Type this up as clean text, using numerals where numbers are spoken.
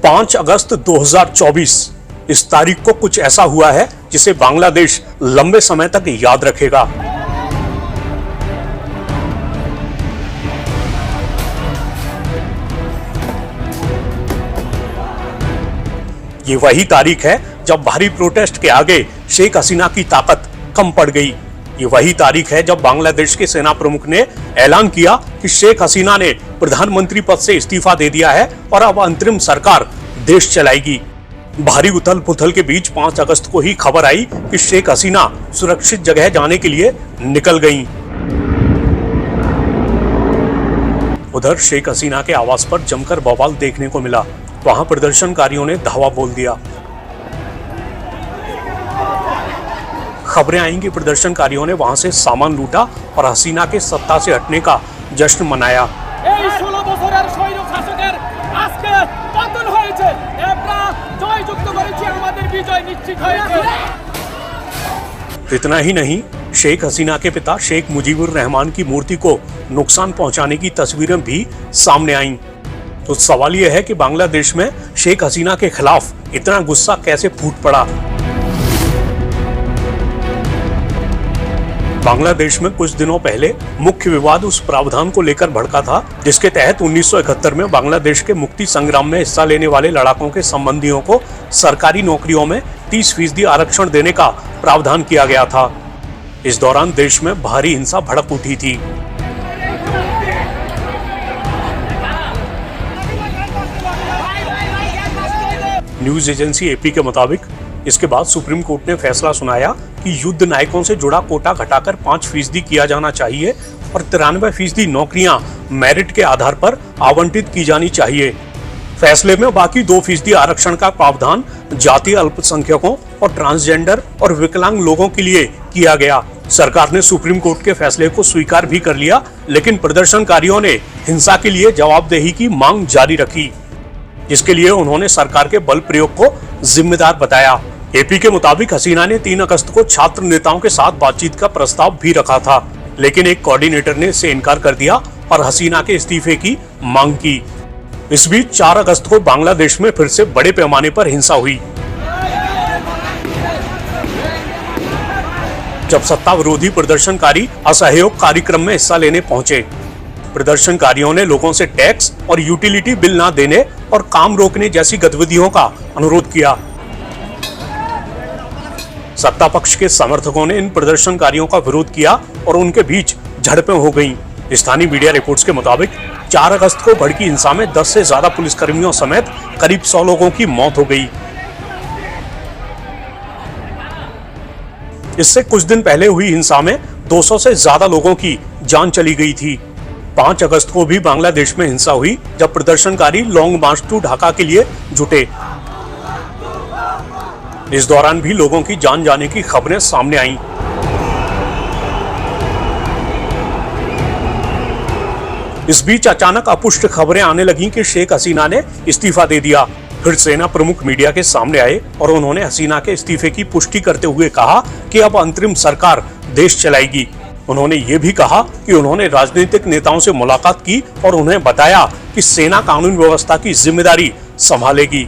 5 अगस्त 2024 इस तारीख को कुछ ऐसा हुआ है जिसे बांग्लादेश लंबे समय तक याद रखेगा। ये वही तारीख है जब भारी प्रोटेस्ट के आगे शेख हसीना की ताकत कम पड़ गई। ये वही तारीख है जब बांग्लादेश के सेना प्रमुख ने ऐलान किया कि शेख हसीना ने प्रधानमंत्री पद से इस्तीफा दे दिया है और अब अंतरिम सरकार देश चलाएगी। भारी उथल पुथल के बीच 5 अगस्त को ही खबर आई कि शेख हसीना सुरक्षित जगह जाने के लिए निकल गईं। उधर शेख हसीना के आवास पर जमकर बवाल देखने को मिला। वहां प्रदर्शनकारियों ने धावा बोल दिया। खबरें आई कि प्रदर्शनकारियों ने वहां से सामान लूटा और हसीना के सत्ता से हटने का जश्न मनाया। इतना ही नहीं, शेख हसीना के पिता शेख मुजीबुर रहमान की मूर्ति को नुकसान पहुंचाने की तस्वीरें भी सामने आईं। तो सवाल यह है कि बांग्लादेश में शेख हसीना के खिलाफ इतना गुस्सा कैसे फूट पड़ा। बांग्लादेश में कुछ दिनों पहले मुख्य विवाद उस प्रावधान को लेकर भड़का था जिसके तहत 1971 में बांग्लादेश के मुक्ति संग्राम में हिस्सा लेने वाले लड़ाकों के संबंधियों को सरकारी नौकरियों में 30% आरक्षण देने का प्रावधान किया गया था। इस दौरान देश में भारी हिंसा भड़क उठी थी। न्यूज एजेंसी एपी के मुताबिक इसके बाद सुप्रीम कोर्ट ने फैसला सुनाया कि युद्ध नायकों से जुड़ा कोटा घटाकर 5% किया जाना चाहिए और 93% नौकरियां मेरिट के आधार पर आवंटित की जानी चाहिए। फैसले में बाकी 2% आरक्षण का प्रावधान जातीय अल्पसंख्यकों और ट्रांसजेंडर और विकलांग लोगों के लिए किया गया। सरकार ने सुप्रीम कोर्ट के फैसले को स्वीकार भी कर लिया, लेकिन प्रदर्शनकारियों ने हिंसा के लिए जवाबदेही की मांग जारी रखी, जिसके लिए उन्होंने सरकार के बल प्रयोग को जिम्मेदार बताया। एपी के मुताबिक हसीना ने 3 अगस्त को छात्र नेताओं के साथ बातचीत का प्रस्ताव भी रखा था, लेकिन एक कोऑर्डिनेटर ने इससे इनकार कर दिया और हसीना के इस्तीफे की मांग की। इस बीच 4 अगस्त को बांग्लादेश में फिर से बड़े पैमाने पर हिंसा हुई, जब सत्ता विरोधी प्रदर्शनकारी असहयोग कार्यक्रम में हिस्सा लेने पहुंचे। प्रदर्शनकारियों ने लोगों से टैक्स और यूटिलिटी बिल न देने और काम रोकने जैसी गतिविधियों का अनुरोध किया। सत्ता पक्ष के समर्थकों ने इन प्रदर्शनकारियों का विरोध किया और उनके बीच झड़पें हो गईं। स्थानीय मीडिया रिपोर्ट्स के मुताबिक 4 अगस्त को भड़की हिंसा में 10 से ज्यादा पुलिसकर्मियों समेत करीब 100 लोगों की मौत हो गई। इससे कुछ दिन पहले हुई हिंसा में 200 से ज्यादा लोगों की जान चली गई थी। 5 अगस्त को भी बांग्लादेश में हिंसा हुई जब प्रदर्शनकारी लॉन्ग मार्च टू ढाका के लिए जुटे। इस दौरान भी लोगों की जान जाने की खबरें सामने आईं। इस बीच अचानक अपुष्ट खबरें आने लगीं कि शेख हसीना ने इस्तीफा दे दिया। फिर सेना प्रमुख मीडिया के सामने आए और उन्होंने हसीना के इस्तीफे की पुष्टि करते हुए कहा कि अब अंतरिम सरकार देश चलाएगी। उन्होंने ये भी कहा कि उन्होंने राजनीतिक नेताओं से मुलाकात की और उन्हें बताया कि सेना कानून व्यवस्था की जिम्मेदारी संभालेगी।